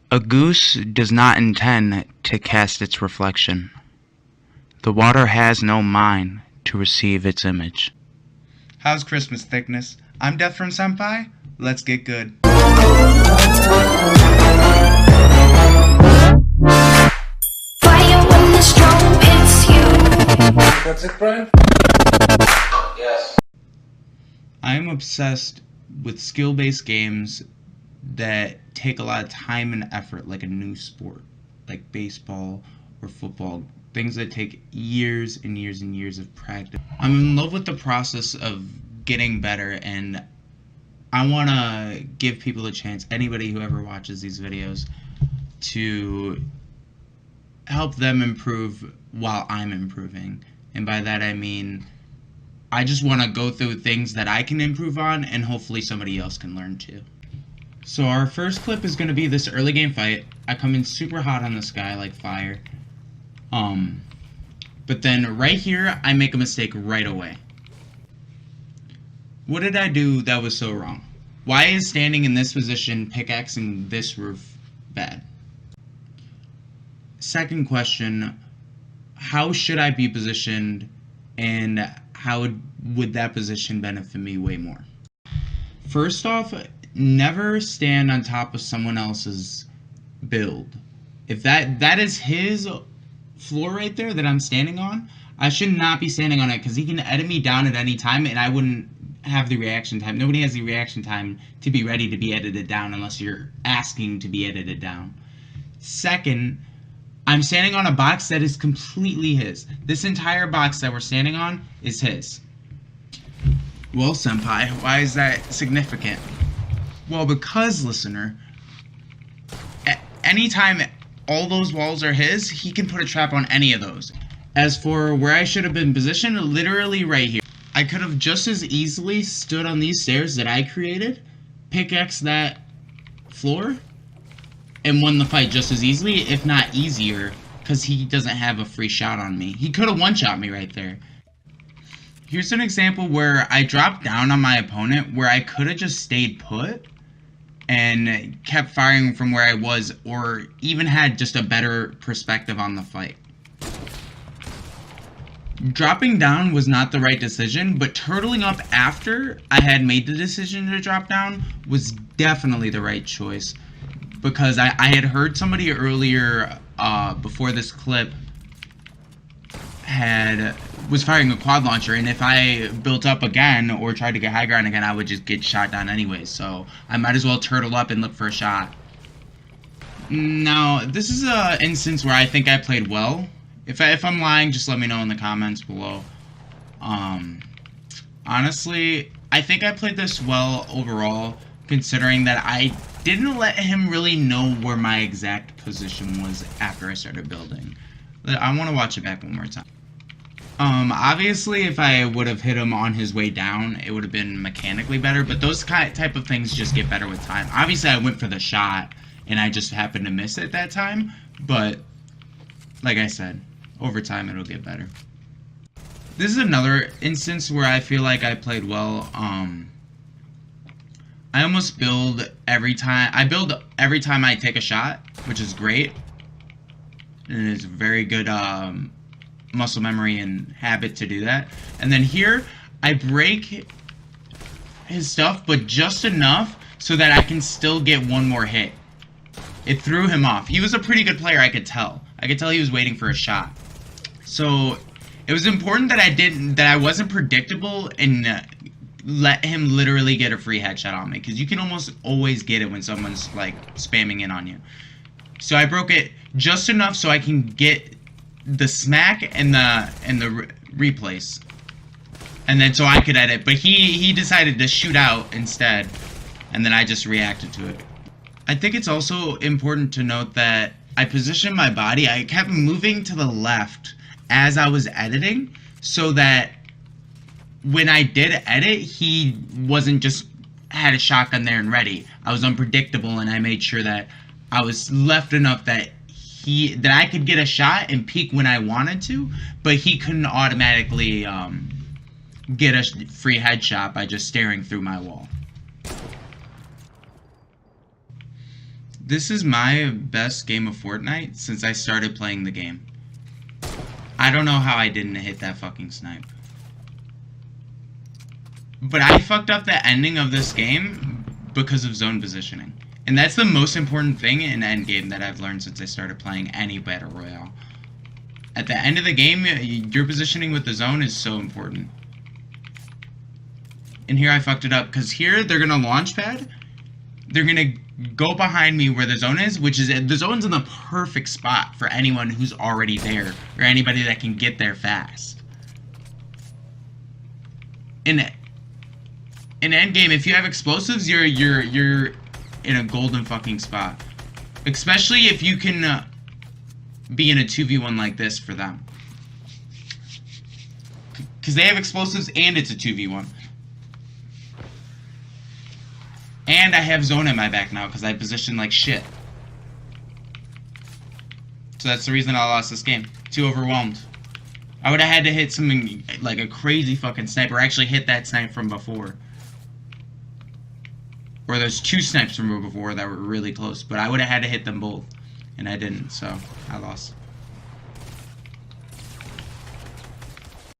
A goose does not intend to cast its reflection. The water has no mind to receive its image. How's Christmas thickness? I'm deathFromSenpi. Let's get good. Fire when the storm hits you. That's it, Brian? Yes. I'm obsessed with skill-based games that take a lot of time and effort, like a new sport, like baseball or football, things that take years and years and years of practice. I'm in love with the process of getting better, and I want to give people a chance, anybody who ever watches these videos, to help them improve while I'm improving. And by that I mean, I just want to go through things that I can improve on, and hopefully somebody else can learn too. So our first clip is going to be this early game fight. I come in super hot on this guy, like fire. But then right here, I make a mistake right away. What did I do that was so wrong? Why is standing in this position, pickaxing this roof, bad? Second question, how should I be positioned, and how would that position benefit me way more? First off, never stand on top of someone else's build. If that is his floor right there that I'm standing on, I should not be standing on it, because he can edit me down at any time and I wouldn't have the reaction time. Nobody has the reaction time to be ready to be edited down unless you're asking to be edited down. Second, I'm standing on a box that is completely his. This entire box that we're standing on is his. Well, Senpai, why is that significant? Well, because, listener, anytime all those walls are his, he can put a trap on any of those. As for where I should have been positioned, literally right here. I could have just as easily stood on these stairs that I created, pickaxe that floor, and won the fight just as easily, if not easier, because he doesn't have a free shot on me. He could have one-shot me right there. Here's an example where I dropped down on my opponent, where I could have just stayed put and kept firing from where I was, or even had just a better perspective on the fight. Dropping down was not the right decision, but turtling up after I had made the decision to drop down was definitely the right choice. Because I had heard somebody earlier, before this clip, was firing a quad launcher, and if I built up again or tried to get high ground again, I would just get shot down anyway, so I might as well turtle up and look for a shot. Now, this is an instance where I think I played well. If I'm lying, just let me know in the comments below. Honestly, I think I played this well overall, considering that I didn't let him really know where my exact position was after I started building. I want to watch it back one more time. Obviously, if I would have hit him on his way down, it would have been mechanically better, but those type of things just get better with time. Obviously, I went for the shot, and I just happened to miss it that time, but, like I said, over time, it'll get better. This is another instance where I feel like I played well. I almost build every time. I build every time I take a shot, which is great. And it's very good muscle memory and habit to do that. And then here, I break his stuff, but just enough so that I can still get one more hit. It threw him off. He was a pretty good player, I could tell. I could tell he was waiting for a shot. So it was important that I wasn't predictable and let him literally get a free headshot on me, because you can almost always get it when someone's like spamming in on you. So I broke it just enough so I can get the smack and the replace, and then so I could edit. But he decided to shoot out instead, and then I just reacted to it. I think it's also important to note that I positioned my body. I kept moving to the left as I was editing, so that when I did edit, he wasn't just had a shotgun there and ready. I was unpredictable, and I made sure that I was left enough that I could get a shot and peek when I wanted to, but he couldn't automatically get a free headshot by just staring through my wall. This is my best game of Fortnite since I started playing the game. I don't know how I didn't hit that fucking snipe. But I fucked up the ending of this game because of zone positioning. And that's the most important thing in endgame that I've learned since I started playing any Battle Royale. At the end of the game, your positioning with the zone is so important. And here I fucked it up, because here they're going to launch pad. They're going to go behind me where the zone is, which is, the zone's in the perfect spot for anyone who's already there, or anybody that can get there fast. In endgame, if you have explosives, you're in a golden fucking spot. Especially if you can be in a 2v1 like this for them. Because they have explosives and it's a 2v1. And I have zone at my back now because I positioned like shit. So that's the reason I lost this game. Too overwhelmed. I would have had to hit something like a crazy fucking sniper. Actually hit that snipe from before. Or there's two snipes from before that were really close. But I would have had to hit them both. And I didn't, so I lost.